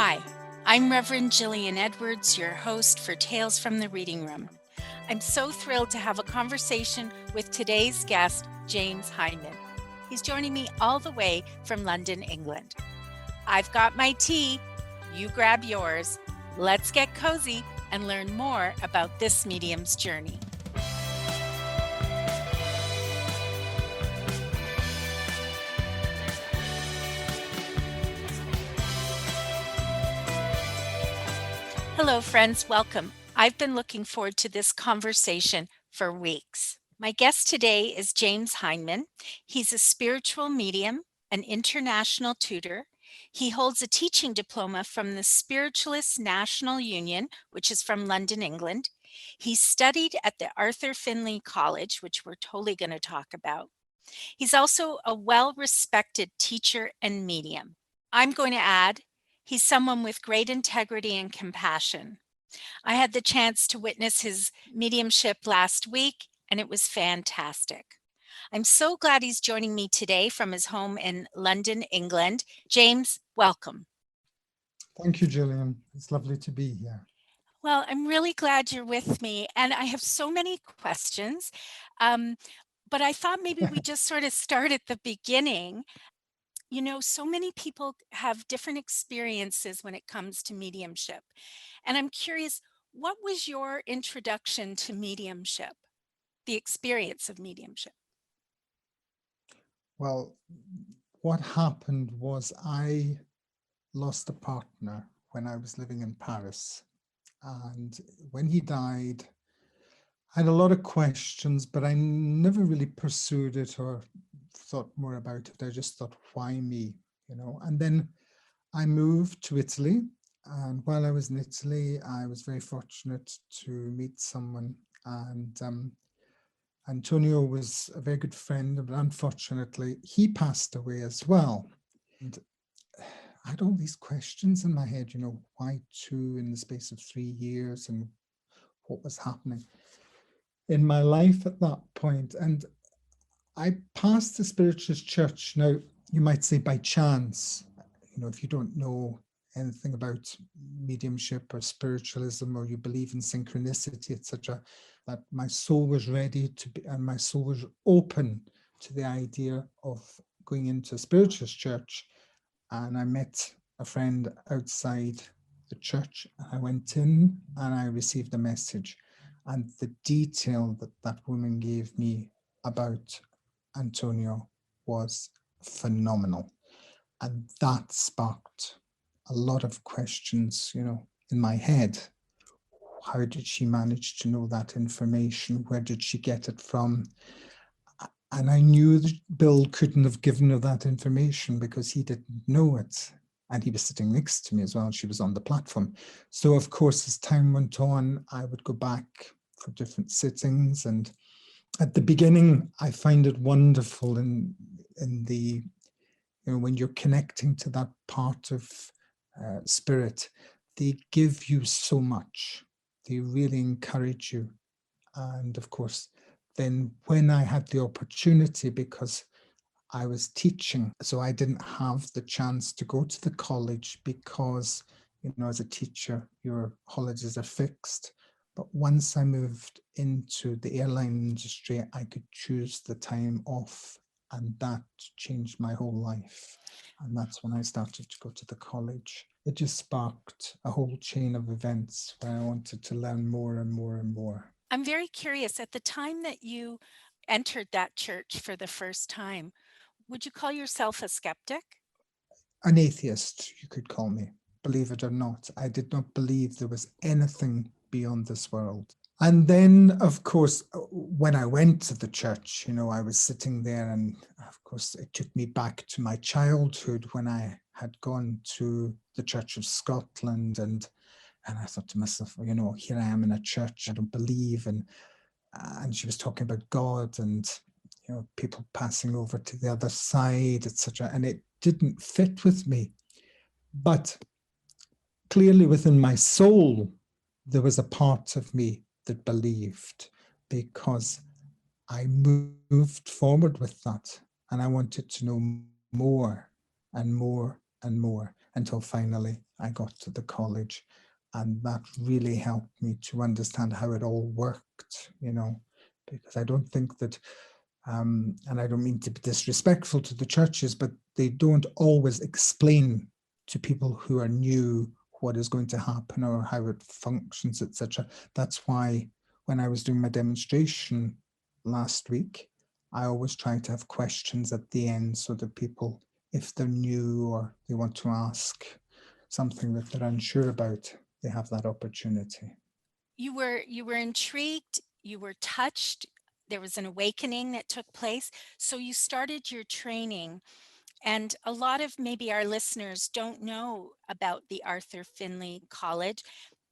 Hi, I'm Reverend Gillian Edwards, your host for Tales from the Reading Room. I'm so thrilled to have a conversation with today's guest, James Hyndman. He's joining me all the way from London, England. I've got my tea, you grab yours. Let's get cozy and learn more about this medium's journey. Hello, friends. Welcome. I've been looking forward to this conversation for weeks. My guest today is James Hyndman. He's a spiritual medium, an international tutor. He holds a teaching diploma from the Spiritualist National Union, which is from London, England. He studied at the Arthur Findlay College, which we're totally going to talk about. He's also a well-respected teacher and medium. I'm going to add, he's someone with great integrity and compassion. I had the chance to witness his mediumship last week, and it was fantastic. I'm so glad he's joining me today from his home in London, England. James, welcome. Thank you, Gillian. It's lovely to be here. Well, I'm really glad you're with me, and I have so many questions, but I thought maybe we just sort of start at the beginning. You know, so many people have different experiences when it comes to mediumship. And I'm curious, what was your introduction to mediumship, the experience of mediumship? Well, what happened was I lost a partner when I was living in Paris. And when he died, I had a lot of questions, but I never really pursued it or thought more about it. I just thought, why me? And then I moved to Italy. And while I was in Italy, I was very fortunate to meet someone. And Antonio was a very good friend, but unfortunately, he passed away as well. And I had all these questions in my head, why two in the space of 3 years and what was happening in my life at that point. And I passed the Spiritualist Church. Now, you might say by chance, if you don't know anything about mediumship or spiritualism, or you believe in synchronicity, etc., that my soul was ready to be, and my soul was open to the idea of going into a Spiritualist church. And I met a friend outside the church. I went in and I received a message. And the detail that that woman gave me about Antonio was phenomenal. And that sparked a lot of questions, in my head. How did she manage to know that information? Where did she get it from? And I knew that Bill couldn't have given her that information because he didn't know it. And he was sitting next to me as well. She was on the platform. So, of course, as time went on, I would go back for different sittings. And at the beginning, I find it wonderful in the, when you're connecting to that part of spirit, they give you so much. They really encourage you. And of course, then when I had the opportunity, because I was teaching, so I didn't have the chance to go to the college because, as a teacher, your holidays are fixed. But once I moved into the airline industry, I could choose the time off, and that changed my whole life. And that's when I started to go to the college. It just sparked a whole chain of events where I wanted to learn more and more and more. I'm very curious, at the time that you entered that church for the first time, would you call yourself a skeptic? An atheist, you could call me. Believe it or not, I did not believe there was anything beyond this world. And then, of course, when I went to the church, I was sitting there, and of course, it took me back to my childhood when I had gone to the Church of Scotland, and I thought to myself, here I am in a church I don't believe, and she was talking about God and people passing over to the other side, etc. And it didn't fit with me. But clearly within my soul, there was a part of me that believed, because I moved forward with that. And I wanted to know more and more and more until finally I got to the college. And that really helped me to understand how it all worked, because I don't think that, and I don't mean to be disrespectful to the churches, but they don't always explain to people who are new what is going to happen or how it functions, etc. That's why when I was doing my demonstration last week, I always try to have questions at the end so that people, if they're new or they want to ask something that they're unsure about, they have that opportunity. You were intrigued, you were touched, there was an awakening that took place. So you started your training, and a lot of maybe our listeners don't know about the Arthur Findlay College.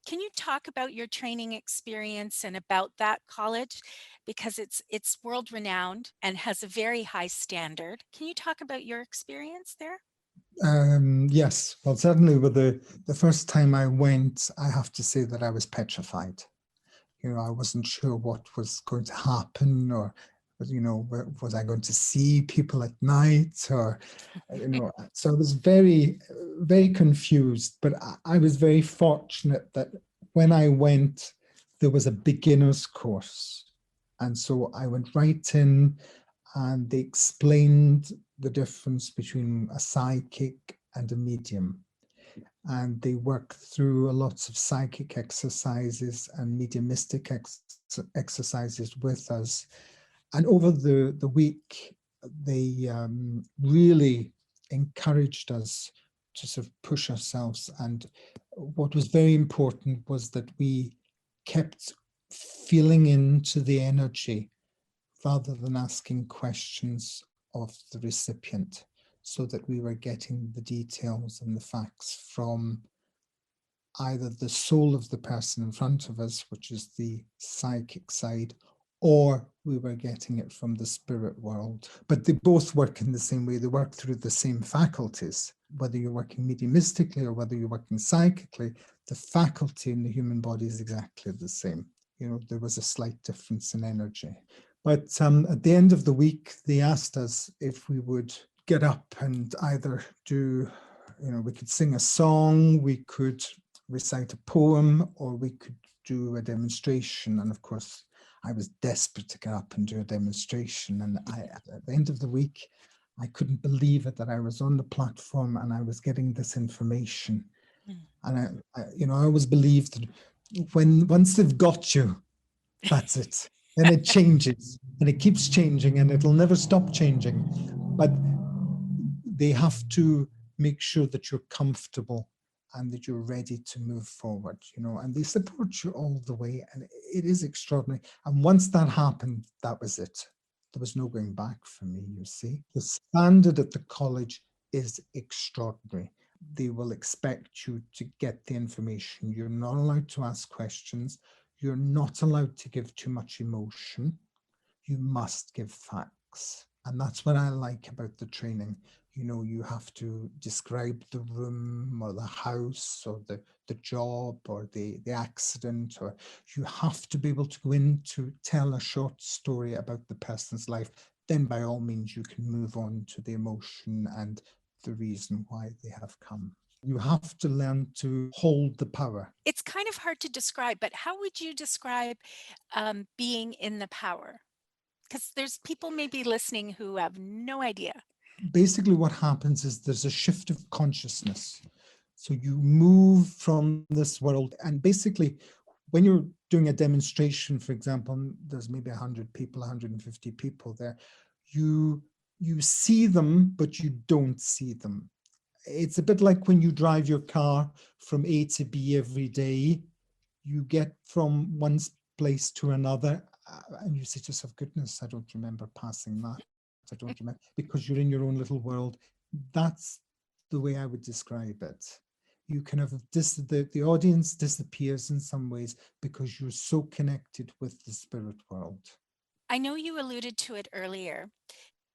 Can you talk about your training experience and about that college? Because it's world renowned and has a very high standard. Can you talk about your experience there? Yes, well, certainly with the first time I went, I have to say that I was petrified. I wasn't sure what was going to happen, or was I going to see people at night, or so I was very, very confused. But I was very fortunate that when I went, there was a beginner's course, and so I went right in, and they explained the difference between a psychic and a medium. And they work through lots of psychic exercises and mediumistic exercises with us. And over the week, they really encouraged us to sort of push ourselves. And what was very important was that we kept feeling into the energy rather than asking questions of the recipient, so that we were getting the details and the facts from either the soul of the person in front of us, which is the psychic side, or we were getting it from the spirit world. But they both work in the same way. They work through the same faculties. Whether you're working mediumistically or whether you're working psychically, the faculty in the human body is exactly the same. There was a slight difference in energy. But at the end of the week, they asked us if we would get up and either do, we could sing a song, we could recite a poem, or we could do a demonstration. And of course, I was desperate to get up and do a demonstration. And at the end of the week, I couldn't believe it that I was on the platform and I was getting this information. And I always believed that once they've got you, that's it. Then it changes, and it keeps changing, and it'll never stop changing. But they have to make sure that you're comfortable and that you're ready to move forward, and they support you all the way. And it is extraordinary. And once that happened, that was it. There was no going back for me, you see. The standard at the college is extraordinary. They will expect you to get the information. You're not allowed to ask questions. You're not allowed to give too much emotion. You must give facts. And that's what I like about the training. You have to describe the room or the house or the job or the accident, or you have to be able to go in to tell a short story about the person's life. Then by all means, you can move on to the emotion and the reason why they have come. You have to learn to hold the power. It's kind of hard to describe, but how would you describe being in the power? Because there's people maybe listening who have no idea. Basically, what happens is there's a shift of consciousness. So you move from this world, and basically, when you're doing a demonstration, for example, there's maybe 100 people, 150 people there, you see them, but you don't see them. It's a bit like when you drive your car from A to B every day. You get from one place to another, and you say to yourself, goodness, I don't remember passing that. I don't remember, because you're in your own little world. That's the way I would describe it. You kind of the audience disappears in some ways because you're so connected with the spirit world. I know you alluded to it earlier.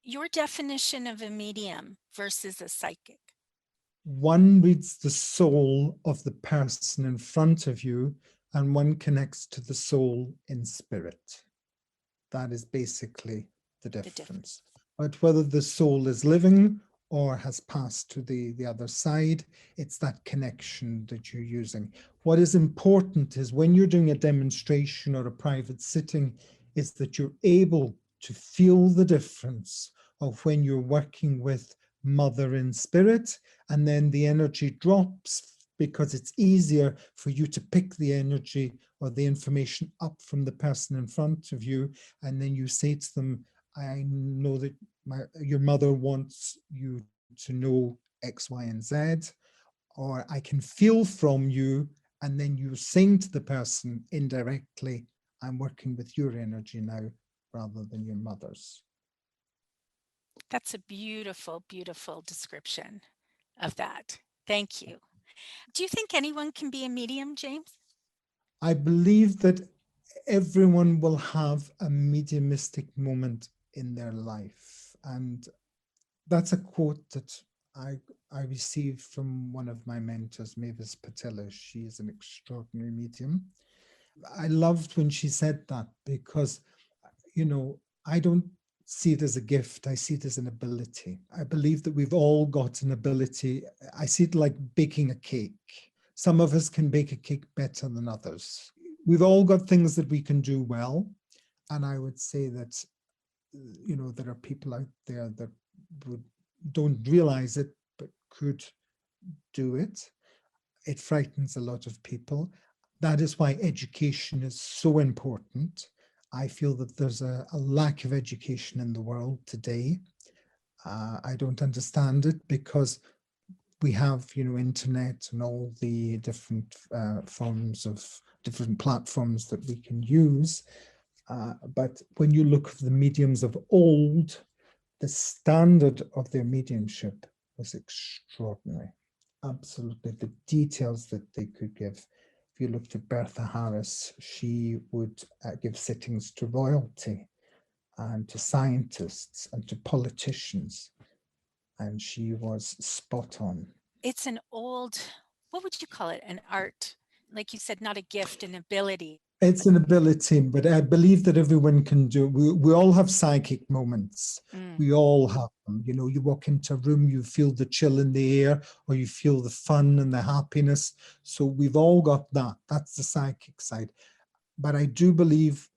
Your definition of a medium versus a psychic. One reads the soul of the person in front of you, and one connects to the soul in spirit. That is basically the difference. But whether the soul is living or has passed to the other side. It's that connection that you're using. What is important is when you're doing a demonstration or a private sitting, is that you're able to feel the difference of when you're working with mother in spirit, and then the energy drops because it's easier for you to pick the energy or the information up from the person in front of you. And then you say to them, I know that your mother wants you to know X, Y, and Z, or I can feel from you. And then you saying to the person indirectly, I'm working with your energy now rather than your mother's. That's a beautiful, beautiful description of that. Thank you. Do you think anyone can be a medium, James? I believe that everyone will have a mediumistic moment in their life. And that's a quote that I received from one of my mentors, Mavis Patilla. She is an extraordinary medium. I loved when she said that because, I don't see it as a gift. I see it as an ability. I believe that we've all got an ability. I see it like baking a cake. Some of us can bake a cake better than others. We've all got things that we can do well. And I would say that, there are people out there that don't realize it, but could do it. It frightens a lot of people. That is why education is so important. I feel that there's a lack of education in the world today. I don't understand it because we have, internet and all the different forms of different platforms that we can use. But when you look at the mediums of old, the standard of their mediumship was extraordinary. Absolutely. The details that they could give. If you looked at Bertha Harris, she would give sittings to royalty and to scientists and to politicians, and she was spot on. It's an old, what would you call it? An art. Like you said, not a gift, an ability. It's an ability, but I believe that everyone can do. We all have psychic moments. Mm. We all have them. You walk into a room, you feel the chill in the air, or you feel the fun and the happiness. So we've all got that. That's the psychic side. But I do believe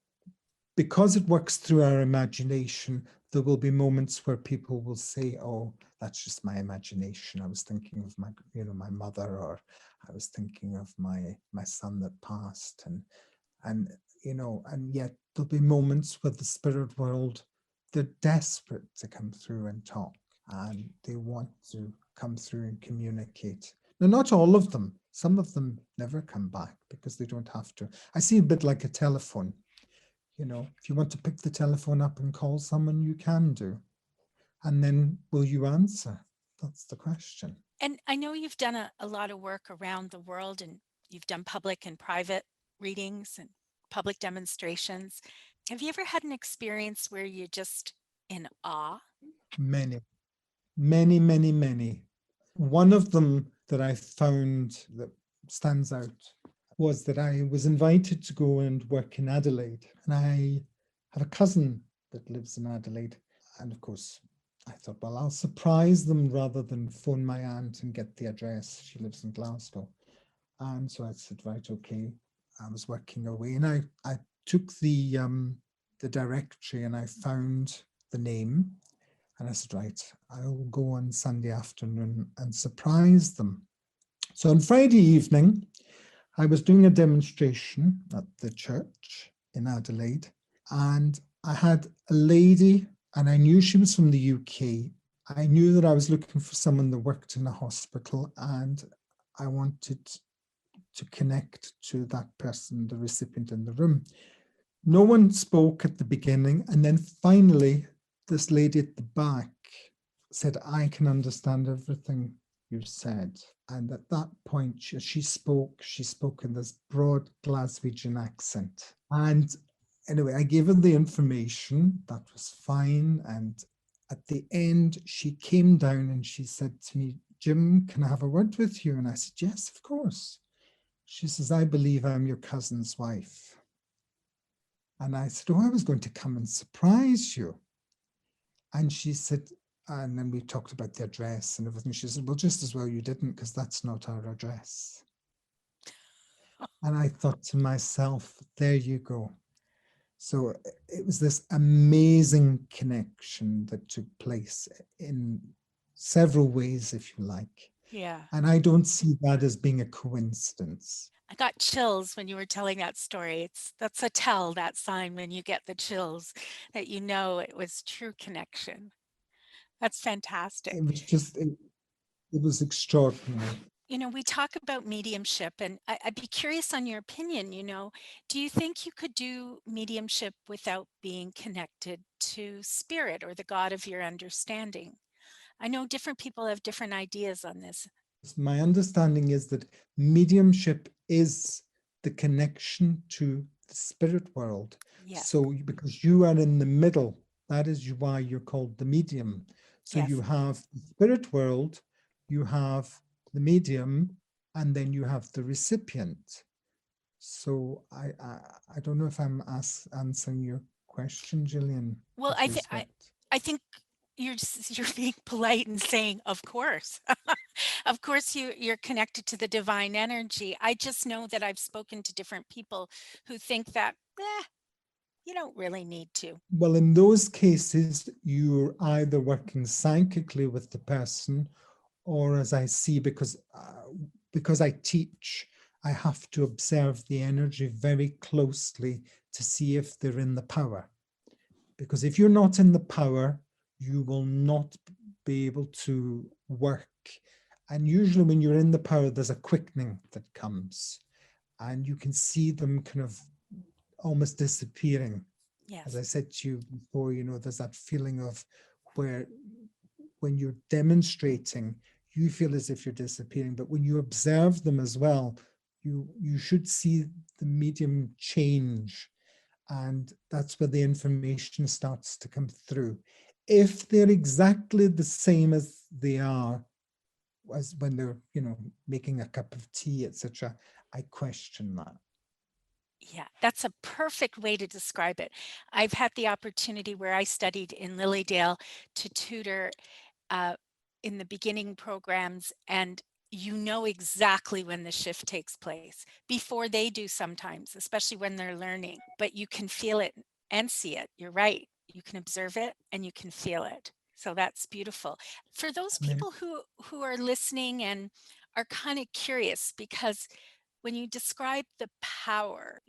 because it works through our imagination, there will be moments where people will say, oh, that's just my imagination. I was thinking of my mother, or I was thinking of my son that passed. And yet there'll be moments where the spirit world, they're desperate to come through and talk, and they want to come through and communicate. Now, not all of them. Some of them never come back because they don't have to. I see a bit like a telephone. If you want to pick the telephone up and call someone, you can do. And then will you answer? That's the question. And I know you've done a lot of work around the world, and you've done public and private readings and public demonstrations. Have you ever had an experience where you're just in awe? Many, many, many, many. One of them that I found that stands out was that I was invited to go and work in Adelaide. And I have a cousin that lives in Adelaide. And of course, I thought, well, I'll surprise them rather than phone my aunt and get the address. She lives in Glasgow. And so I said, right, okay. I was working away, and I took the directory and I found the name. And I said, right, I'll go on Sunday afternoon and surprise them. So on Friday evening, I was doing a demonstration at the church in Adelaide, and I had a lady, and I knew she was from the UK. I knew that I was looking for someone that worked in a hospital, and I wanted to connect to that person, the recipient in the room. No one spoke at the beginning, and then finally, this lady at the back said, I can understand everything you said. And at that point, she spoke in this broad Glaswegian accent. And anyway, I gave her the information. That was fine. And at the end, she came down and she said to me, Jim, can I have a word with you? And I said, yes, of course. She says, I believe I'm your cousin's wife. And I said, oh, I was going to come and surprise you. And she said, And then we talked about the address and everything. She said, well, just as well you didn't, because that's not our address. And I thought to myself, there you go. So it was this amazing connection that took place in several ways, if you like. Yeah. And I don't see that as being a coincidence. I got chills when you were telling that story. That's a tell, that sign when you get the chills that you know it was true connection. That's fantastic. It was just, it was extraordinary. We talk about mediumship, and I'd be curious on your opinion. Do you think you could do mediumship without being connected to spirit or the God of your understanding? I know different people have different ideas on this. My understanding is that mediumship is the connection to the spirit world. Yes, So, because you are in the middle, that is why you're called the medium. So, you yes. have the spirit world, you have the medium, and then you have the recipient. So, I don't know if I'm answering your question, Gillian, Well, with respect. I think you're being polite and saying, of course. Of course you're connected to the divine energy. I just know that I've spoken to different people who think that you don't really need to. Well, in those cases, you're either working psychically with the person, or as I see, because I teach, I have to observe the energy very closely to see if they're in the power. Because if you're not in the power, you will not be able to work. And usually, when you're in the power, there's a quickening that comes, and you can see them kind of almost disappearing. As Yes. I said to you before, there's that feeling of where when you're demonstrating, you feel as if you're disappearing, but when you observe them as well, you should see the medium change, and that's where the information starts to come through. If they're exactly the same as they are as when they're, making a cup of tea, etc., I question that. Yeah, that's a perfect way to describe it. I've had the opportunity where I studied in Lilydale to tutor uh, in the beginning programs, and you know exactly when the shift takes place before they do sometimes, especially when they're learning, but you can feel it and see it. You're right. You can observe it and you can feel it. So that's beautiful. For those And then people who are listening and are kind of curious, because when you describe the power,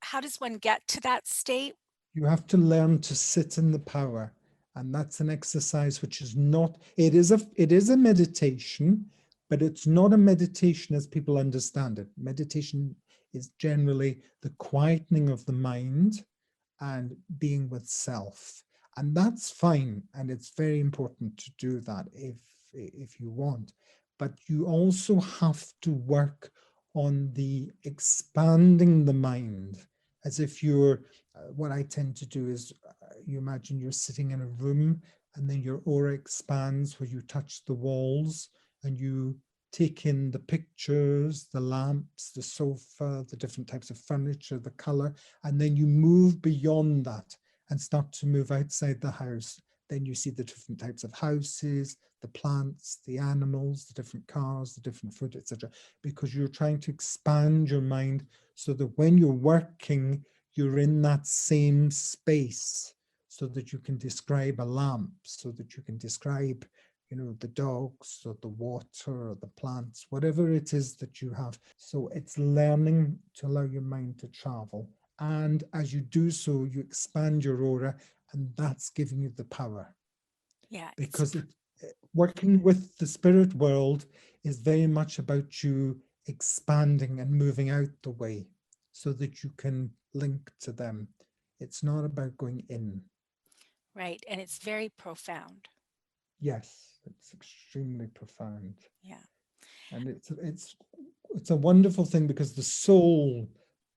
how does one get to that state? you have to learn to sit in the power, and that's an exercise which is not, it is a meditation, but it's not a meditation as people understand it. Meditation is generally the quietening of the mind and being with self, and that's fine, and it's very important to do that if you want, but you also have to work on the expanding the mind, as if you're what I tend to do is, you imagine you're sitting in a room, and then your aura expands where you touch the walls, and you take in the pictures, the lamps, the sofa, the different types of furniture, the color, and then you move beyond that and start to move outside the house. Then you see the different types of houses, the plants, the animals, the different cars, the different food, etc. Because you're trying to expand your mind so that when you're working, you're in that same space, so that you can describe a lamp, so that you can describe, the dogs or the water or the plants, whatever it is that you have. So it's learning to allow your mind to travel. And as you do so, you expand your aura, and that's giving you the power. Yeah, Because working with the spirit world is very much about you expanding and moving out the way so that you can link to them. It's not about going in. right. And it's very profound. Yes, it's extremely profound. Yeah, And it's a wonderful thing, because the soul,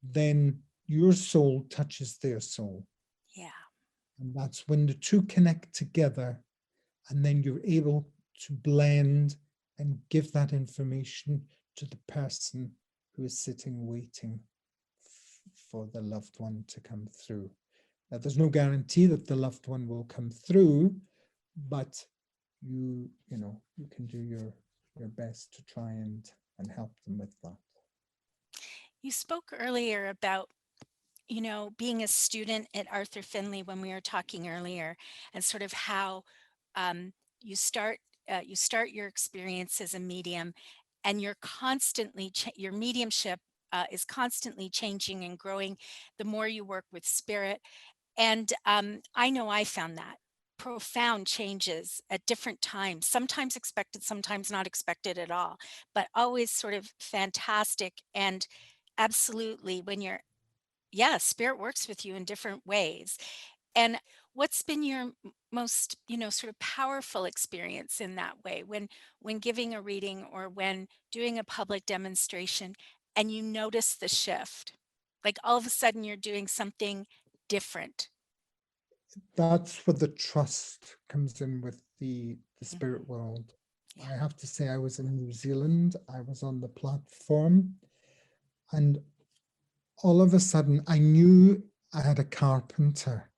then your soul touches their soul. yeah, And that's when the two connect together, and then you're able to blend and give that information to the person who is sitting waiting for the loved one to come through. Now, there's no guarantee that the loved one will come through, but you know, you can do your best to try and help them with that. You spoke earlier about, being a student at Arthur Findlay when we were talking earlier, and sort of how um, you start you start your experience as a medium, and you're constantly your mediumship is constantly changing and growing the more you work with spirit. And I know I found that profound changes at different times, sometimes expected, sometimes not expected at all, but always sort of fantastic. And absolutely, when you're, yeah, spirit works with you in different ways. And what's been your most, sort of powerful experience in that way, when giving a reading or when doing a public demonstration, and you notice the shift, like all of a sudden you're doing something different? That's where the trust comes in with the Mm, spirit world. yeah. I have to say, I was in New Zealand, I was on the platform, and all of a sudden I knew I had a carpenter,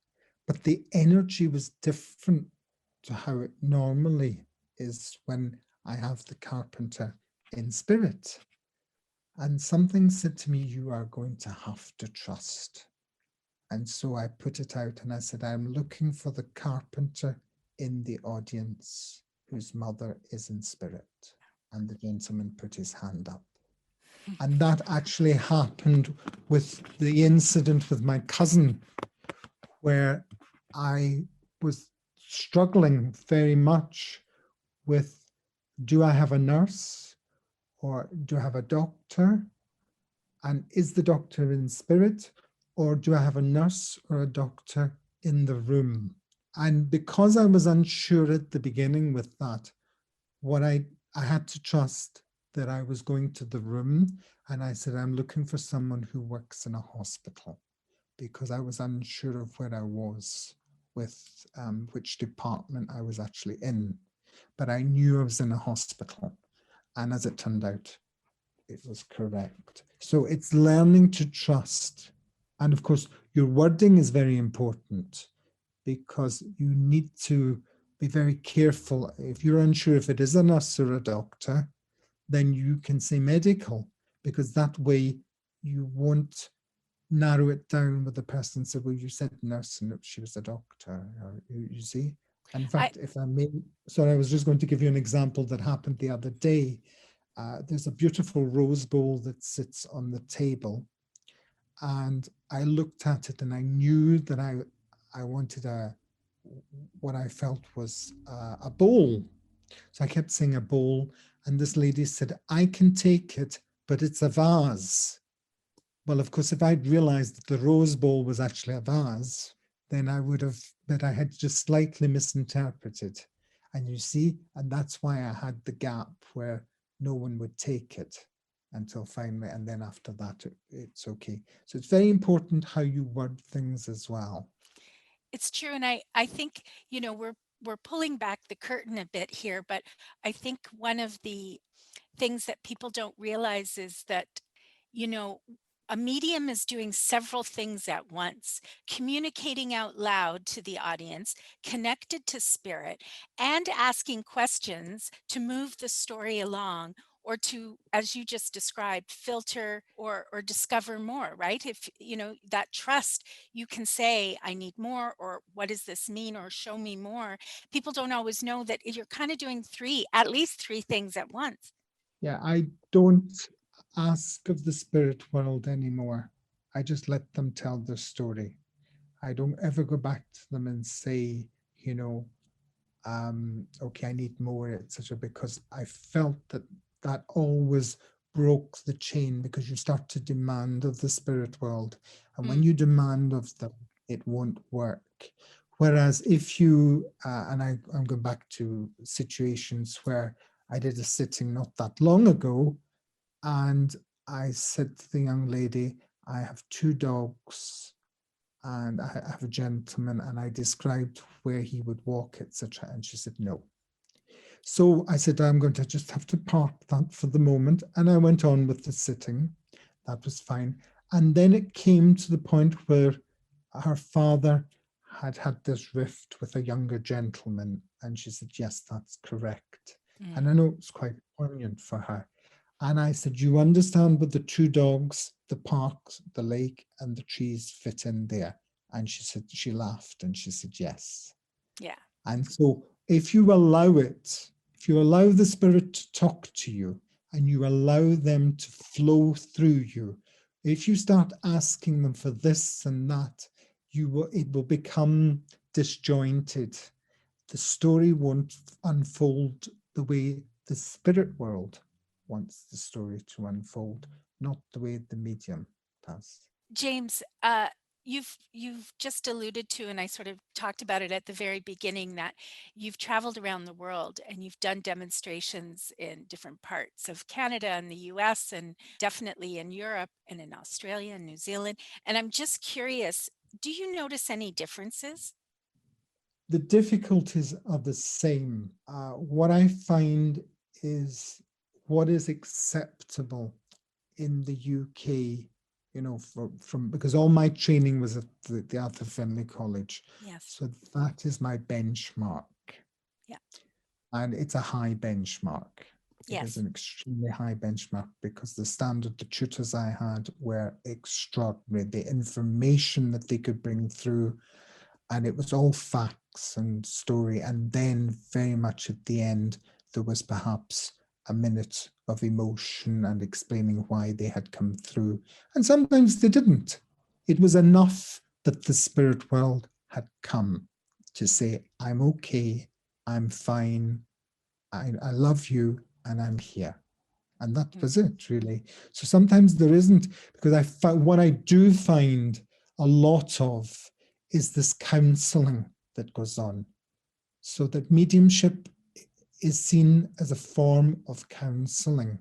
but the energy was different to how it normally is when I have the carpenter in spirit. And something said to me, you are going to have to trust. And so I put it out and I said, I'm looking for the carpenter in the audience whose mother is in spirit. And the gentleman put his hand up. And that actually happened with the incident with my cousin, where I was struggling very much with, do I have a nurse or do I have a doctor? And is the doctor in spirit, or do I have a nurse or a doctor in the room? And because I was unsure at the beginning with that, what I had to trust that I was going to the room, and I said, I'm looking for someone who works in a hospital, because I was unsure of where I was with which department I was actually in. But I knew I was in a hospital. And as it turned out, it was correct. So it's learning to trust. And of course, your wording is very important, because you need to be very careful. If you're unsure if it is a nurse or a doctor, then you can say medical, because that way you won't narrow it down with the person and say, well, you said nurse and she was a doctor, or, you see. And in I fact, if I may, sorry, I was just going to give you an example that happened the other day. There's a beautiful rose bowl that sits on the table, and I looked at it and I knew that I wanted what I felt was a bowl. So I kept saying a bowl, and this lady said, I can take it, but it's a vase. Well, of course, if I'd realized that the rose bowl was actually a vase, then I would have, but I had just slightly misinterpreted. And you see, and that's why I had the gap where no one would take it until finally, and then after that, it's okay. So it's very important how you word things as well. It's true, and I think, we're pulling back the curtain a bit here, but I think one of the things that people don't realize is that, you know, a medium is doing several things at once, communicating out loud to the audience, connected to spirit, and asking questions to move the story along, or to, as you just described, filter or discover more, right? If that trust, you can say, I need more, or what does this mean, or show me more. People don't always know that you're kind of doing at least three things at once. Yeah, I don't ask of the spirit world anymore. I just let them tell their story. I don't ever go back to them and say, you know, okay, I need more, etc., because I felt that that always broke the chain, because you start to demand of the spirit world. And when Mm. you demand of them, it won't work. Whereas if you, and I'm going back to situations where I did a sitting not that long ago, and I said to the young lady, I have two dogs and I have a gentleman, and I described where he would walk, etc. And she said, no. So I said, I'm going to just have to park that for the moment. And I went on with the sitting. That was fine. And then it came to the point where her father had had this rift with a younger gentleman. And she said, yes, that's correct. And Mm. I know it was quite poignant for her. And I said, you understand what the two dogs, the park, the lake, and the trees fit in there? And she said, she laughed and she said, yes. Yeah. And so if you allow it, if you allow the spirit to talk to you and you allow them to flow through you, if you start asking them for this and that, it will become disjointed. The story won't unfold the way the spirit world wants the story to unfold, not the way the medium does. James, you've just alluded to, and I sort of talked about it at the very beginning, that you've traveled around the world and you've done demonstrations in different parts of Canada and the US, and definitely in Europe and in Australia and New Zealand. And I'm just curious, do you notice any differences? The difficulties are the same. What I find is what is acceptable in the UK, from because all my training was at the Arthur Findlay College. Yes. So that is my benchmark. Yeah. And it's a high benchmark. It is Yes. an extremely high benchmark because the tutors I had were extraordinary. The information that they could bring through, and it was all facts and story. And then very much at the end, there was perhaps a minute of emotion and explaining why they had come through. And sometimes they didn't. It was enough that the spirit world had come to say, I'm okay, I'm fine, I love you, and I'm here. And that Mm. was it, really. So sometimes there isn't, because what I do find a lot of is this counseling that goes on. So that mediumship is seen as a form of counseling.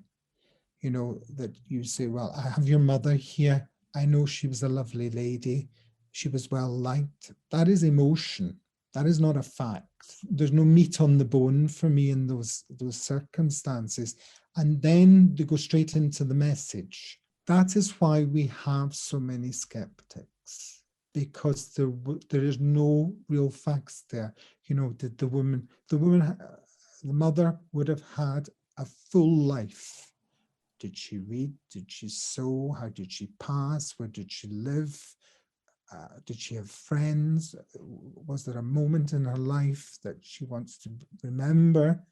That you say, well, I have your mother here. I know she was a lovely lady. She was well liked. That is emotion. That is not a fact. There's no meat on the bone for me in those circumstances. And then they go straight into the message. That is why we have so many skeptics, because there is no real facts there. The mother would have had a full life. Did she read? Did she sew? How did she pass? Where did she live? Did she have friends? Was there a moment in her life that she wants to remember?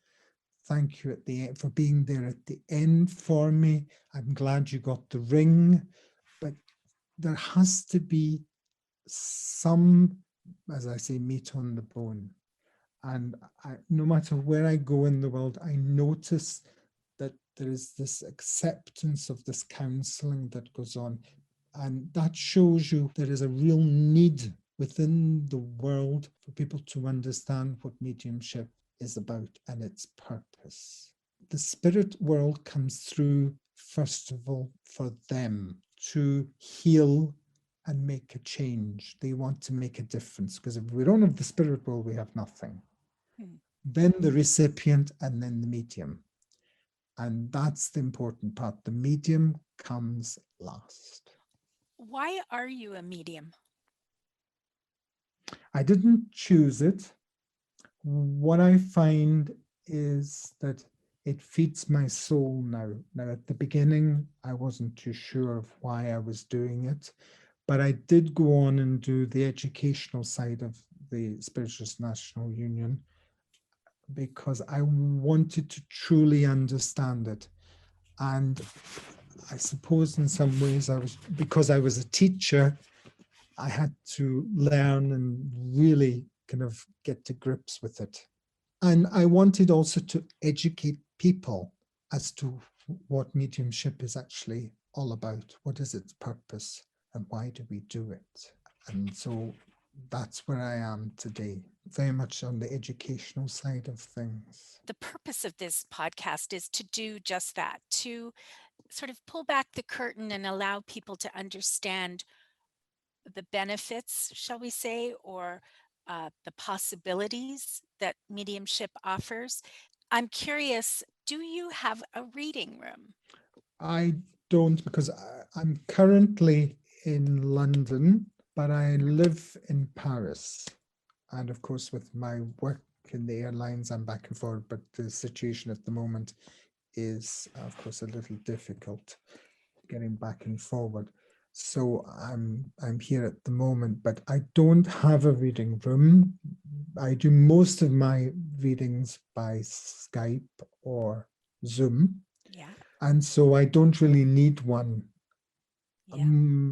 Thank you for being there at the end for me. I'm glad you got the ring. But there has to be some, as I say, meat on the bone. And no matter where I go in the world, I notice that there is this acceptance of this counseling that goes on. And that shows you there is a real need within the world for people to understand what mediumship is about and its purpose. The spirit world comes through, first of all, for them to heal and make a change. They want to make a difference, because if we don't have the spirit world, we have nothing. Mm. Then the recipient, and then the medium. And that's the important part. The medium comes last. Why are you a medium? I didn't choose it. What I find is that it feeds my soul now. Now, at the beginning, I wasn't too sure of why I was doing it, but I did go on and do the educational side of the Spiritualist National Union because I wanted to truly understand it. And I suppose in some ways because I was a teacher, I had to learn and really kind of get to grips with it. And I wanted also to educate people as to what mediumship is actually all about. What is its purpose and why do we do it? And so that's where I am today, very much on the educational side of things. The purpose of this podcast is to do just that, to sort of pull back the curtain and allow people to understand the benefits, shall we say, or the possibilities that mediumship offers. I'm curious, do you have a reading room? I don't, because I'm currently in London, but I live in Paris. And of course, with my work in the airlines, I'm back and forward, but the situation at the moment is, of course, a little difficult getting back and forward. So I'm here at the moment, but I don't have a reading room. I do most of my readings by Skype or Zoom, Yeah. and so I don't really need one. Yeah.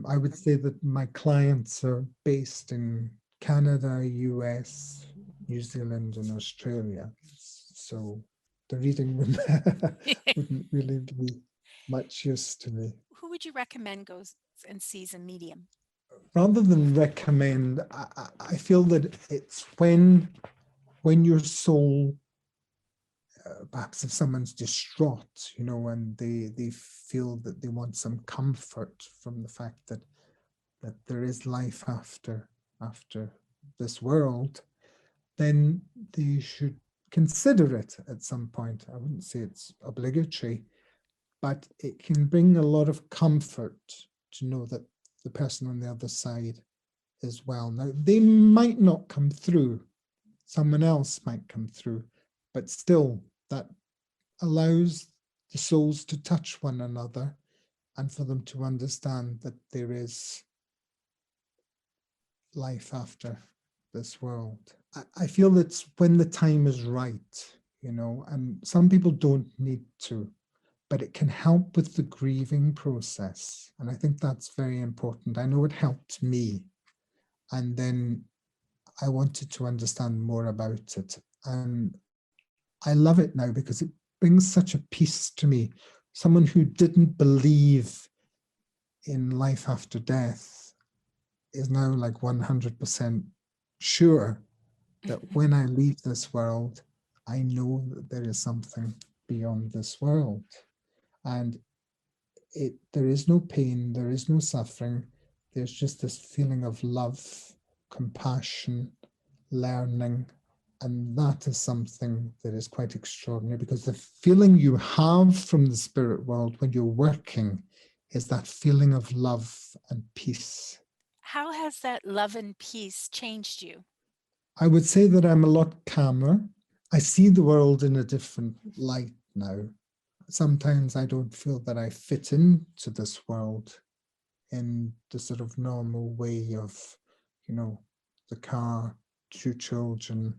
I would say that my clients are based in Canada, US, New Zealand, and Australia. So the reading room wouldn't really be much use to me. Who would you recommend goes and sees a medium? Rather than recommend, I feel that it's when your soul, perhaps if someone's distraught, and they feel that they want some comfort from the fact that there is life after this world, then they should consider it at some point. I wouldn't say it's obligatory, but it can bring a lot of comfort to know that the person on the other side is well. Now, they might not come through, someone else might come through, but still, that allows the souls to touch one another and for them to understand that there is life after this world. I feel it's when the time is right, and some people don't need to, but it can help with the grieving process. And I think that's very important. I know it helped me. And then I wanted to understand more about it. And I love it now because it brings such a peace to me. Someone who didn't believe in life after death is now like 100% sure that when I leave this world, I know that there is something beyond this world. And there is no pain, there is no suffering. There's just this feeling of love, compassion, learning. And that is something that is quite extraordinary, because the feeling you have from the spirit world when you're working is that feeling of love and peace. How has that love and peace changed you? I would say that I'm a lot calmer. I see the world in a different light now. Sometimes I don't feel that I fit into this world in the sort of normal way of, the car, two children,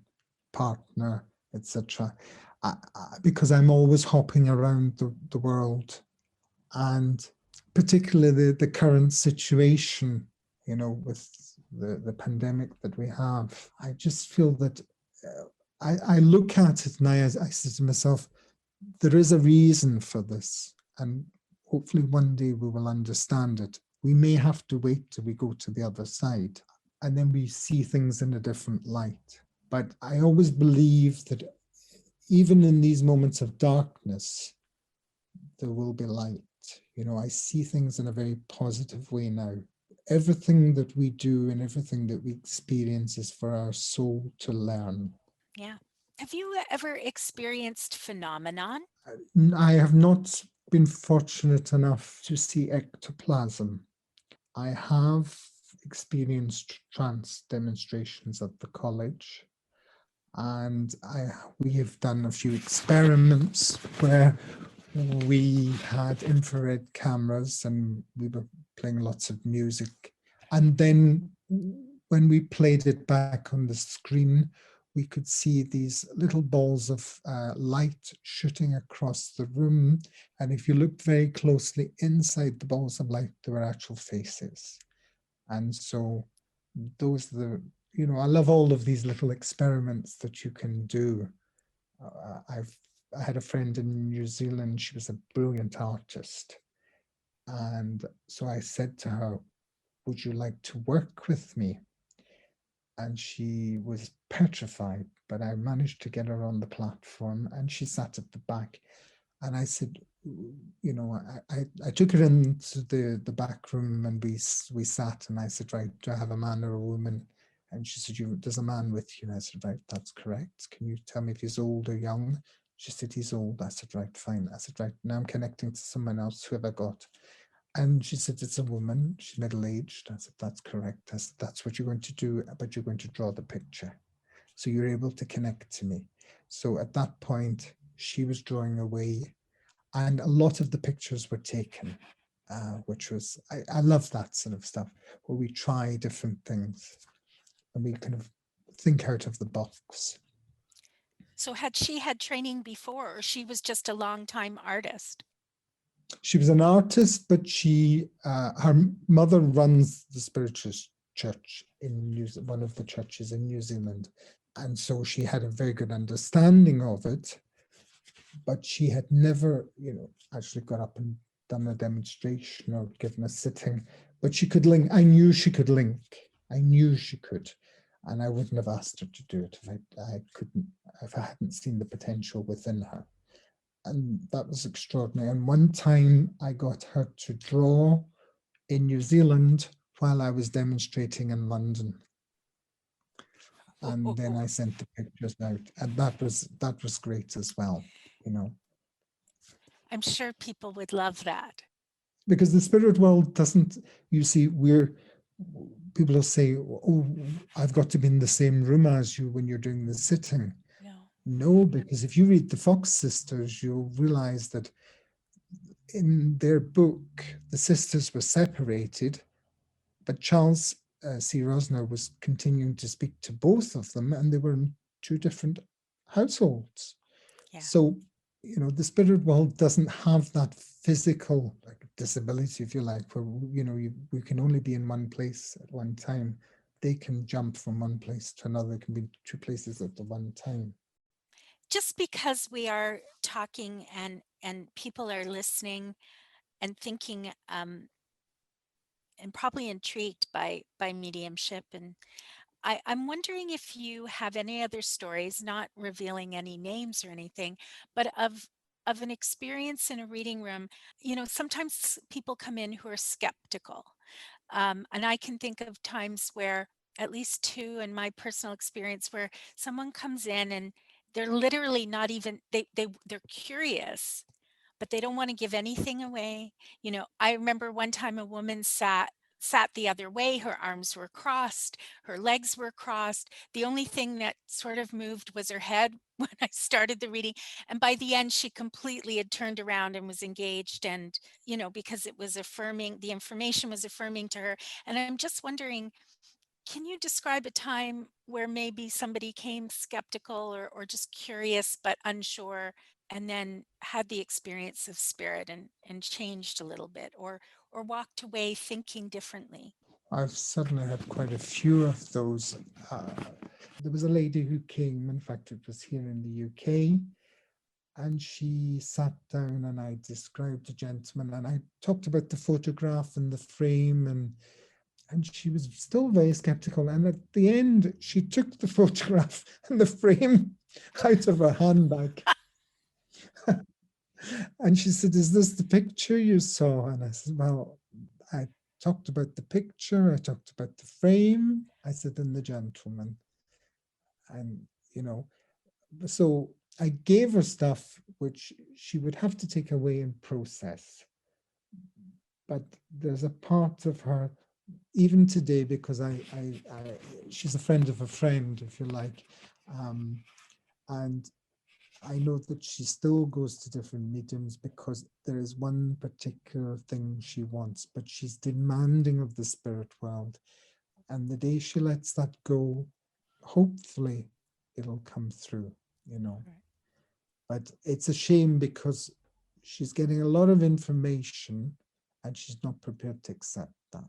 partner, etc. Because I'm always hopping around the world, and particularly the current situation, with the pandemic that we have. I just feel that I look at it and I say to myself, there is a reason for this, and hopefully one day we will understand it. We may have to wait till we go to the other side, and then we see things in a different light. But I always believe that even in these moments of darkness, there will be light. I see things in a very positive way now. Everything that we do and everything that we experience is for our soul to learn. Yeah. Have you ever experienced phenomenon? I have not been fortunate enough to see ectoplasm. I have experienced trance demonstrations at the college, and we have done a few experiments where we had infrared cameras and we were playing lots of music. And then when we played it back on the screen, we could see these little balls of light shooting across the room. And if you looked very closely inside the balls of light, there were actual faces. And so those are I love all of these little experiments that you can do. I had a friend in New Zealand. She was a brilliant artist. And so I said to her, would you like to work with me? And she was petrified, but I managed to get her on the platform, and she sat at the back. And I said, I took her into the back room, and we sat, and I said, right, do I have a man or a woman? And she said, there's a man with you. And I said, right, that's correct. Can you tell me if he's old or young? She said, he's old. I said, right, fine. I said, right, now I'm connecting to someone else. Who have I got? And she said, it's a woman. She's middle-aged. I said, that's correct. I said, that's what you're going to do, but you're going to draw the picture. So you're able to connect to me. So at that point, she was drawing away, and a lot of the pictures were taken, which was, I love that sort of stuff, where we try different things and we kind of think out of the box. So had she had training before, or she was just a long-time artist? She was an artist, but her mother runs the spiritualist church in one of the churches in New Zealand. And so she had a very good understanding of it, but she had never, actually got up and done a demonstration or given a sitting, but she could link. I knew she could link. I knew she could. And I wouldn't have asked her to do it if I hadn't seen the potential within her. And that was extraordinary. And one time I got her to draw in New Zealand while I was demonstrating in London. And then I sent the pictures out, and that was great as well, I'm sure people would love that. Because the spirit world doesn't, you see, people will say, oh, I've got to be in the same room as you when you're doing the sitting. No, because if you read the Fox sisters, you'll realize that in their book, the sisters were separated, but Charles C. Rosner was continuing to speak to both of them, and they were in two different households. Yeah. So, the spirit world doesn't have that physical disability, if you like, where, we can only be in one place at one time. They can jump from one place to another. It can be two places at the one time. Just because we are talking and people are listening and thinking and probably intrigued by mediumship, and I'm wondering if you have any other stories, not revealing any names or anything, but of an experience in a reading room. Sometimes people come in who are skeptical, and I can think of times where, at least two in my personal experience, where someone comes in and they're literally not even, they're curious, but they don't want to give anything away. I remember one time a woman sat the other way, her arms were crossed, her legs were crossed. The only thing that sort of moved was her head when I started the reading. And by the end, she completely had turned around and was engaged. And, because it was affirming, the information was affirming to her. And I'm just wondering, can you describe a time where maybe somebody came skeptical or just curious but unsure, and then had the experience of spirit and changed a little bit, or walked away thinking differently? I've certainly had quite a few of those. There was a lady who came, in fact, it was here in the UK, and she sat down and I described the gentleman and I talked about the photograph and the frame, and she was still very skeptical. And at the end, she took the photograph and the frame out of her handbag. And she said, "Is this the picture you saw?" And I said, "Well, I talked about the picture, I talked about the frame," I said, "and the gentleman." And, so I gave her stuff which she would have to take away and process. But there's a part of her, even today, because she's a friend of a friend, if you like, and I know that she still goes to different mediums because there is one particular thing she wants, but she's demanding of the spirit world. And the day she lets that go, hopefully it'll come through, Right. But it's a shame because she's getting a lot of information and she's not prepared to accept that.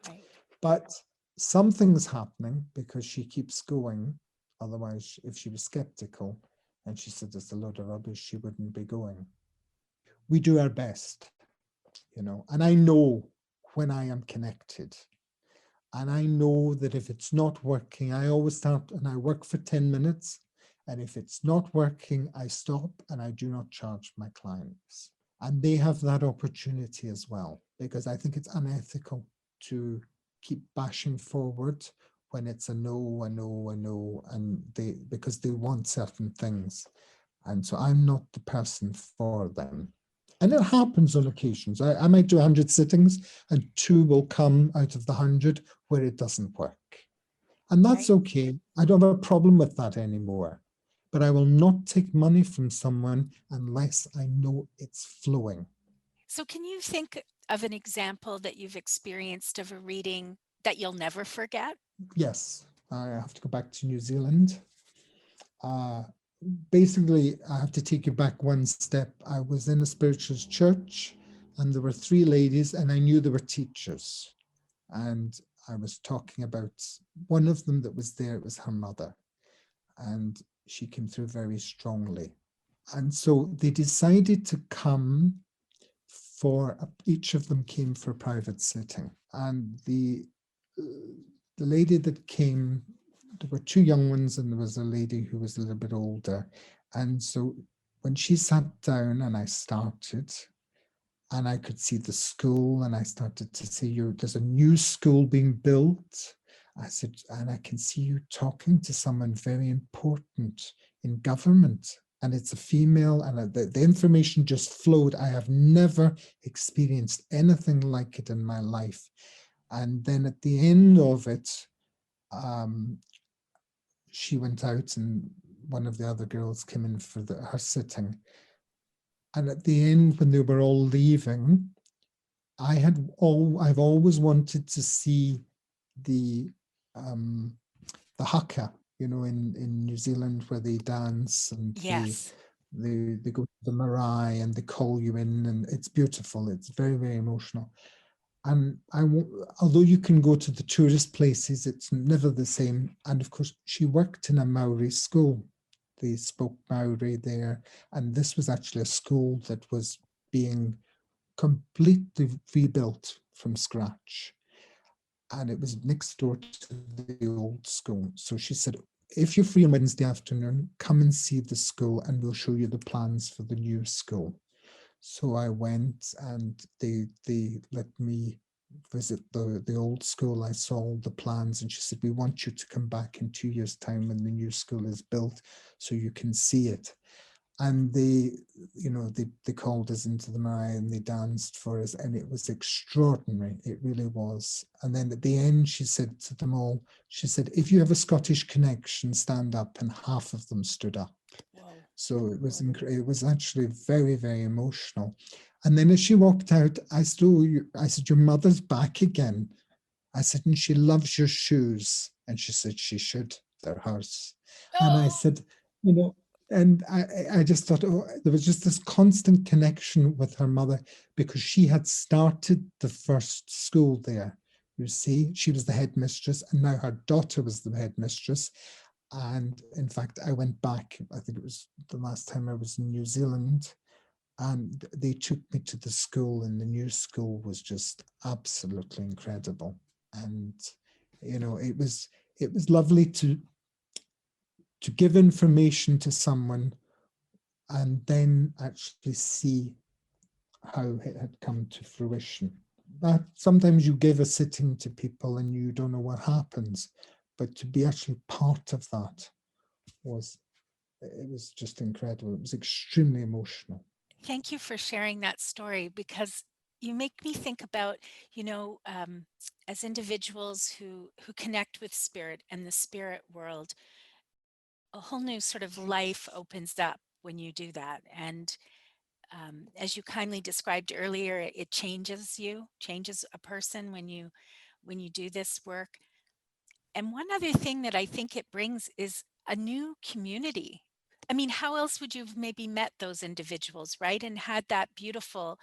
Right. But something's happening because she keeps going. Otherwise, if she was skeptical, and she said it's a load of rubbish, she wouldn't be going. We do our best, and I know when I am connected. And I know that if it's not working, I always start and I work for 10 minutes. And if it's not working, I stop and I do not charge my clients. And they have that opportunity as well, because I think it's unethical to keep bashing forward when it's a no, a no, a no, and because they want certain things. And so I'm not the person for them. And it happens on occasions. I might do 100 sittings and 2 will come out of the 100 where it doesn't work. And that's right? okay. I don't have a problem with that anymore. But I will not take money from someone unless I know it's flowing. So can you think of an example that you've experienced of a reading that you'll never forget? Yes, I have to go back to New Zealand. Uh, Basically, I have to take you back one step. I was in a spiritualist church, and there were three ladies, and I knew they were teachers. And I was talking about one of them that was there. It was her mother, and she came through very strongly. And so they decided to come for, each of them came for private sitting. And the lady that came, there were two young ones and there was a lady who was a little bit older. And so when she sat down and I started, and I could see the school, and I started to see there's a new school being built. I said, and I can see you talking to someone very important in government, and it's a female, and the information just flowed. I have never experienced anything like it in my life. And then at the end of it, she went out, and one of the other girls came in for her sitting. And at the end, when they were all leaving, I've always wanted to see the haka, in New Zealand, where they dance and Yes. they go to the marae and they call you in, and it's beautiful. It's very, very emotional. And although you can go to the tourist places, it's never the same. And of course, she worked in a Maori school. They spoke Maori there, and this was actually a school that was being completely rebuilt from scratch. And it was next door to the old school. So she said, if you're free on Wednesday afternoon, come and see the school and we'll show you the plans for the new school. So I went, and they let me visit the old school. I saw all the plans, and she said, we want you to come back in 2 years' time when the new school is built so you can see it. And they called us into the marae and they danced for us, and it was extraordinary. It really was. And then at the end, she said to them all, she said, if you have a Scottish connection, stand up. And half of them stood up. Whoa. So it was actually very, very emotional. And then as she walked out, I said, your mother's back again. I said, and she loves your shoes. And she said, she should. They're hers. And I Oh, said, and I just thought, there was just this constant connection with her mother, because she had started the first school there. You see, she was the headmistress, and now her daughter was the headmistress. And in fact, I went back, I think it was the last time I was in New Zealand, and they took me to the school, and the new school was just absolutely incredible. And it was lovely to give information to someone and then actually see how it had come to fruition. That sometimes you give a sitting to people and you don't know what happens, but to be actually part of that was just incredible. It was extremely emotional. thank you for sharing that story, because you make me think about, as individuals who connect with spirit and the spirit world, a whole new sort of life opens up when you do that. And as you kindly described earlier, it changes a person when you do this work. And one other thing that I think it brings is a new community. I mean, how else would you have maybe met those individuals, right? And had that beautiful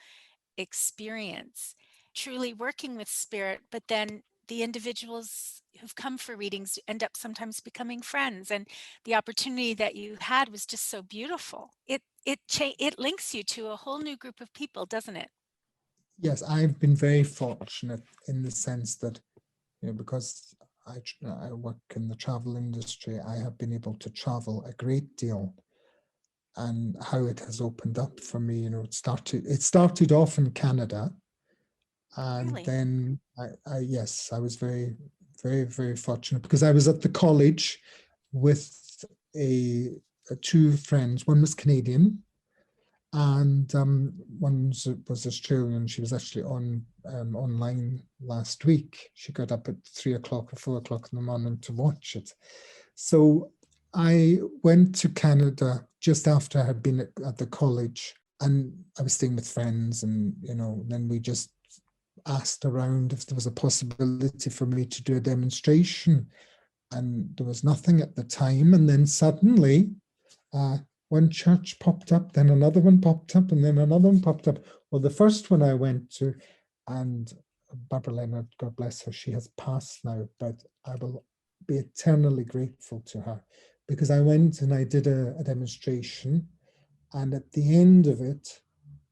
experience, truly working with spirit, but then the individuals who've come for readings end up sometimes becoming friends, and the opportunity that you had was just so beautiful. It links you to a whole new group of people, doesn't it? Yes, I've been very fortunate in the sense that, because I work in the travel industry, I have been able to travel a great deal. And how it has opened up for me, it started off in Canada, and Really? then I was very, very, very fortunate, because I was at the college with two friends. One was Canadian, And one was Australian. She was actually on online last week. She got up at 3 o'clock or 4 o'clock in the morning to watch it. So I went to Canada just after I had been at the college, and I was staying with friends, and then we just asked around if there was a possibility for me to do a demonstration, and there was nothing at the time. And then suddenly one church popped up, then another one popped up, and then another one popped up. Well, the first one I went to, and Barbara Leonard, God bless her, she has passed now, but I will be eternally grateful to her, because I went and I did a demonstration, and at the end of it,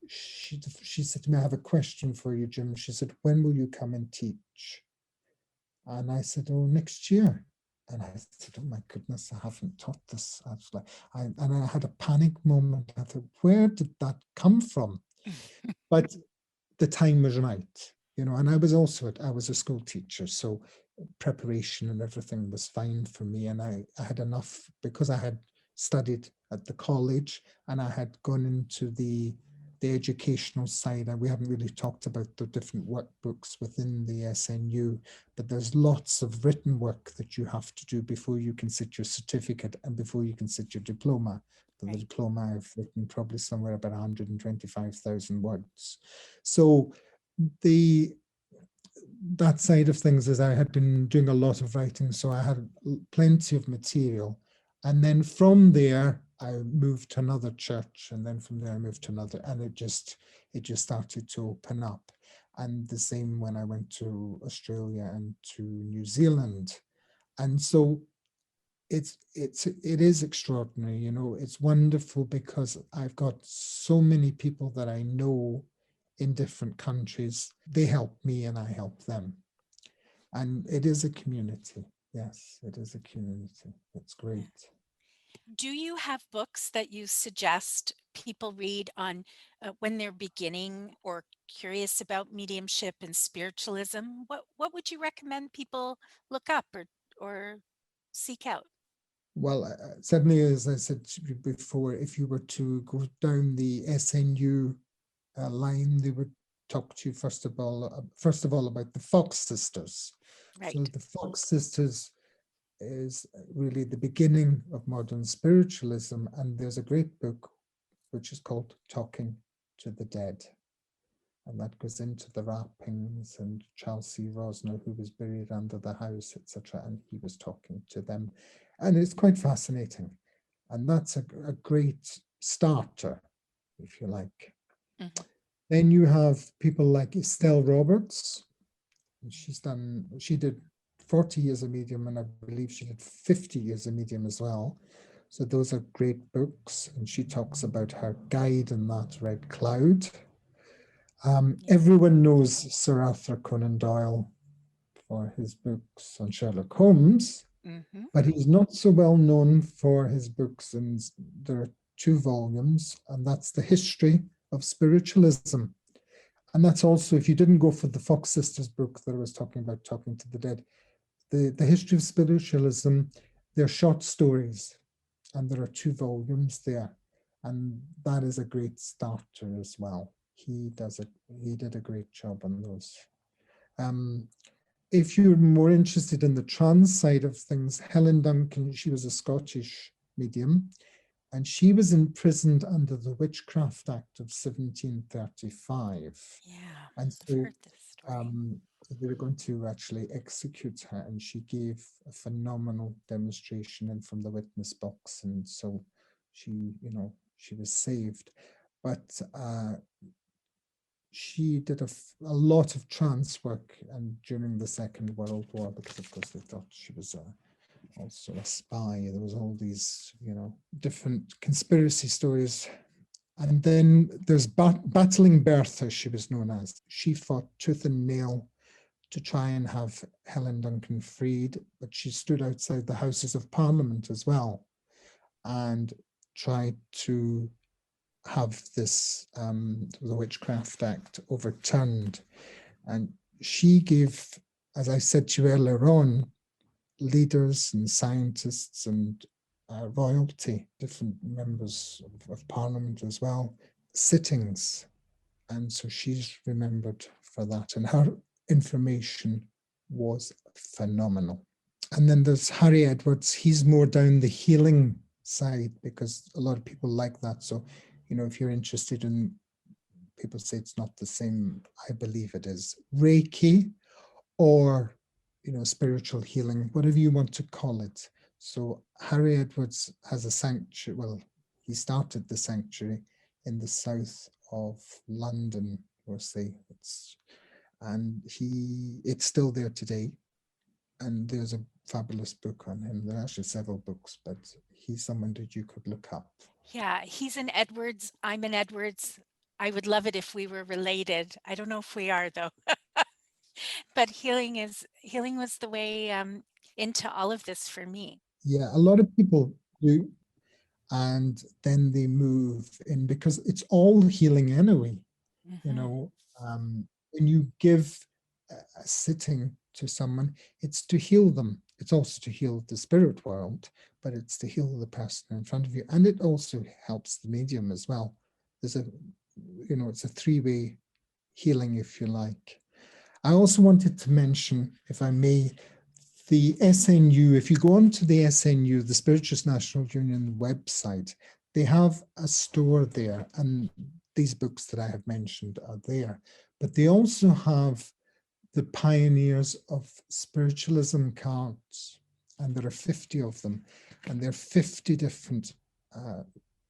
she said to me, "I have a question for you, Jim." She said, "When will you come and teach?" And I said, "Oh, next year." And I said, "Oh my goodness, I haven't taught this." And I had a panic moment. I thought, where did that come from? But the time was right, and I was a school teacher, so preparation and everything was fine for me. And I had enough, because I had studied at the college and I had gone into the educational side. And we haven't really talked about the different workbooks within the SNU, but there's lots of written work that you have to do before you can sit your certificate and before you can sit your diploma. For the diploma, I've written probably somewhere about 125,000 words. So that side of things is I had been doing a lot of writing, so I had plenty of material. And then from there, I moved to another church, and then from there I moved to another, and it just started to open up. And the same when I went to Australia and to New Zealand. And so it is extraordinary, it's wonderful, because I've got so many people that I know in different countries. They help me and I help them. And it is a community. Yes, it is a community. It's great. Do you have books that you suggest people read on when they're beginning or curious about mediumship and spiritualism? What would you recommend people look up or seek out? Well, certainly, as I said before, if you were to go down the SNU line, they would talk to you first of all about the Fox sisters. Right. So the Fox sisters is really the beginning of modern spiritualism, and there's a great book which is called Talking to the Dead, and that goes into the wrappings and Charles C. Rosner, who was buried under the house, etc., and he was talking to them, and it's quite fascinating, and that's a great starter, if you like. Mm-hmm. Then you have people like Estelle Roberts. She did 40 years of medium, and I believe she did 50 years of medium as well. So those are great books, and she talks about her guide in that red cloud. Everyone knows Sir Arthur Conan Doyle for his books on Sherlock Holmes, but he's not so well known for his books, and there are 2 volumes, and that's The History of Spiritualism. And that's also, if you didn't go for the Fox Sisters book that I was talking about, Talking to the Dead, the History of Spiritualism, they're short stories, and there are 2 volumes there, and that is a great starter as well. He did a great job on those. If you're more interested in the trans side of things, Helen Duncan, she was a Scottish medium, and she was imprisoned under the Witchcraft Act of 1735. Yeah, and so, I've heard this story. They were going to actually execute her, and she gave a phenomenal demonstration in from the witness box, and so she was saved. But she did a lot of trance work, and during the Second World War, because of course they thought she was also a spy. There was all these, different conspiracy stories. And then there's Battling Bertha, she was known as. She fought tooth and nail to try and have Helen Duncan freed, but she stood outside the Houses of Parliament as well and tried to have this, the Witchcraft Act overturned. And she gave, as I said to you earlier on, leaders and scientists and royalty, different members of Parliament as well, sittings. And so she's remembered for that. And her information was phenomenal. And then there's Harry Edwards. He's more down the healing side because a lot of people like that. So, if you're interested in, people say it's not the same. I believe it is. Reiki or, spiritual healing, whatever you want to call it. So Harry Edwards has a sanctuary. Well, he started the sanctuary in the south of London, we'll say. It's still there today. And there's a fabulous book on him. There are actually several books, but he's someone that you could look up. Yeah, he's an Edwards. I'm an Edwards. I would love it if we were related. I don't know if we are though. But healing was the way into all of this for me. Yeah, a lot of people do. And then they move in because it's all healing anyway. Mm-hmm. When you give a sitting to someone, it's to heal them. It's also to heal the spirit world, but it's to heal the person in front of you. And it also helps the medium as well. It's a three-way healing, if you like. I also wanted to mention, if I may, the SNU. If you go onto the SNU, the Spiritualist National Union website, they have a store there, and these books that I have mentioned are there. But they also have the Pioneers of Spiritualism cards, and there are 50 of them, and there are 50 different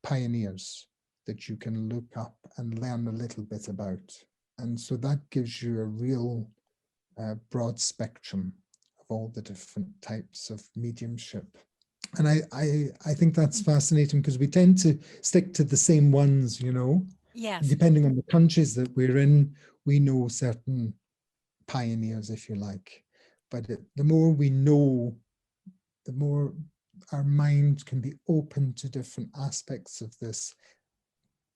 pioneers that you can look up and learn a little bit about. And so that gives you a real broad spectrum of all the different types of mediumship. And I think that's fascinating because we tend to stick to the same ones, Yes, depending on the countries that we're in. We know certain pioneers, if you like, but the more we know, the more our mind can be open to different aspects of this,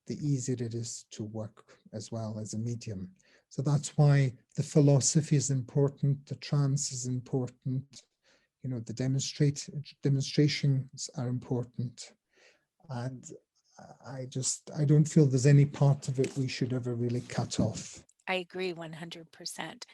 the easier it is to work as well as a medium. So that's why the philosophy is important, the trance is important, the demonstrations are important. And I don't feel there's any part of it we should ever really cut off. I agree 100%.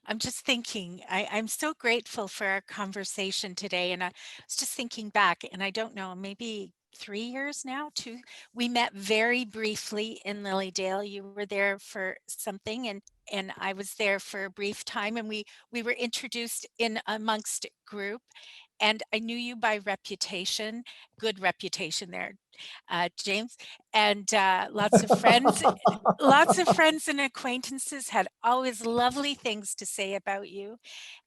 I'm just thinking, I'm so grateful for our conversation today. And I was just thinking back, and I don't know, maybe 3 years now, two. We met very briefly in Lilydale. You were there for something, and I was there for a brief time, and we were introduced in amongst group. And I knew you by reputation, good reputation there, James, and lots of friends and acquaintances had always lovely things to say about you.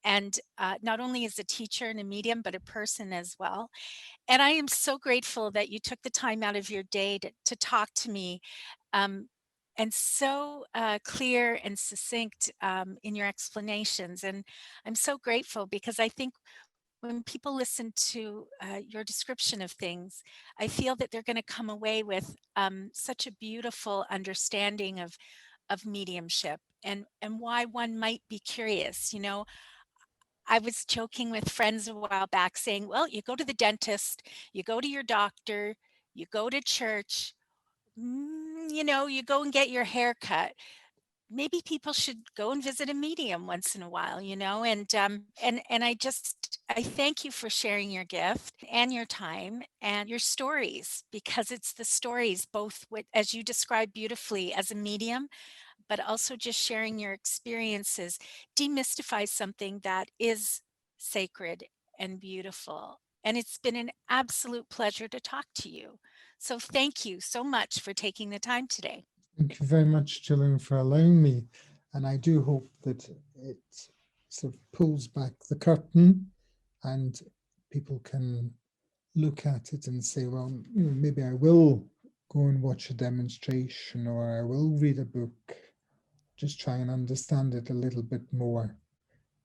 And not only as a teacher and a medium, but a person as well. And I am so grateful that you took the time out of your day to talk to me. Um, and so clear and succinct in your explanations. And I'm so grateful because I think when people listen to your description of things, I feel that they're going to come away with such a beautiful understanding of mediumship and why one might be curious. I was joking with friends a while back saying, well, you go to the dentist, you go to your doctor, you go to church, you go and get your hair cut. Maybe people should go and visit a medium once in a while, and I thank you for sharing your gift and your time and your stories, because it's the stories, both as you described beautifully as a medium, but also just sharing your experiences demystifies something that is sacred and beautiful. And it's been an absolute pleasure to talk to you. So thank you so much for taking the time today. Thank you very much, Gillian, for allowing me. And I do hope that it sort of pulls back the curtain and people can look at it and say, well, maybe I will go and watch a demonstration, or I will read a book, just try and understand it a little bit more.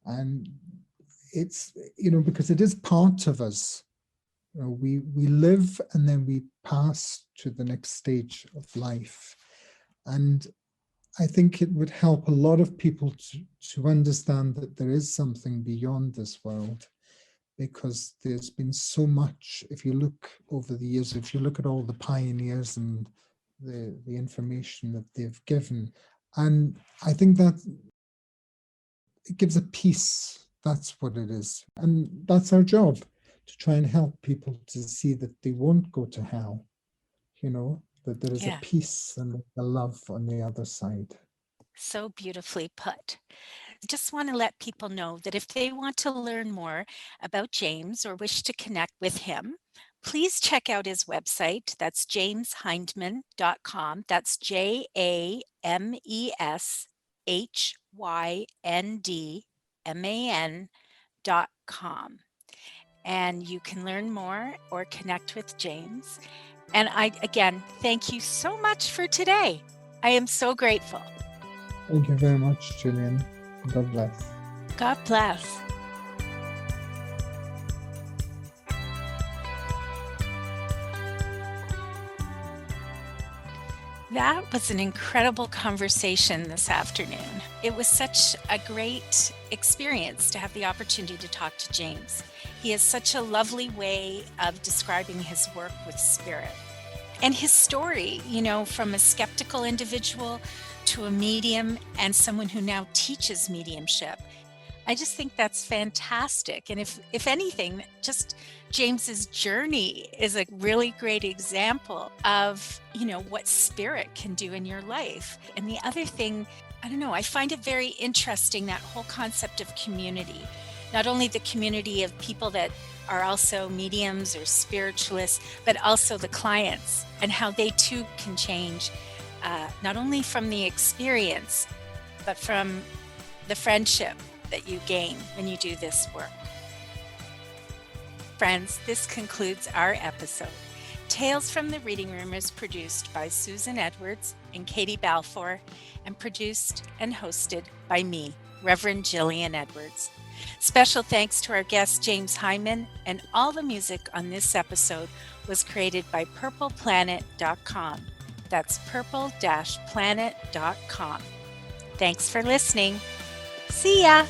And it's, because it is part of us. We live and then we pass to the next stage of life. And I think it would help a lot of people to understand that there is something beyond this world, because there's been so much. If you look over the years, if you look at all the pioneers and the information that they've given. And I think that it gives a peace. That's what it is. And that's our job, to try and help people to see that they won't go to hell, that there is a Yeah, peace and a love on the other side. so beautifully put. Just want to let people know that if they want to learn more about James or wish to connect with him, please check out his website. That's jameshyndman.com. That's JamesHyndman.com. And you can learn more or connect with James. And I, again, thank you so much for today. I am so grateful. Thank you very much, Gillian. God bless. God bless. That was an incredible conversation this afternoon. It was such a great experience to have the opportunity to talk to James. He has such a lovely way of describing his work with spirit. And his story, from a skeptical individual to a medium and someone who now teaches mediumship. I just think that's fantastic. And if anything, just James's journey is a really great example of, what spirit can do in your life. And the other thing, I don't know, I find it very interesting, that whole concept of community. Not only the community of people that are also mediums or spiritualists, but also the clients and how they too can change, not only from the experience, but from the friendship that you gain when you do this work. Friends, this concludes our episode. Tales from the Reading Room is produced by Susan Edwards and Katie Balfour, and produced and hosted by me, Reverend Gillian Edwards. Special thanks to our guest James Hyndman, and all the music on this episode was created by purpleplanet.com. That's purple-planet.com. Thanks for listening. See ya!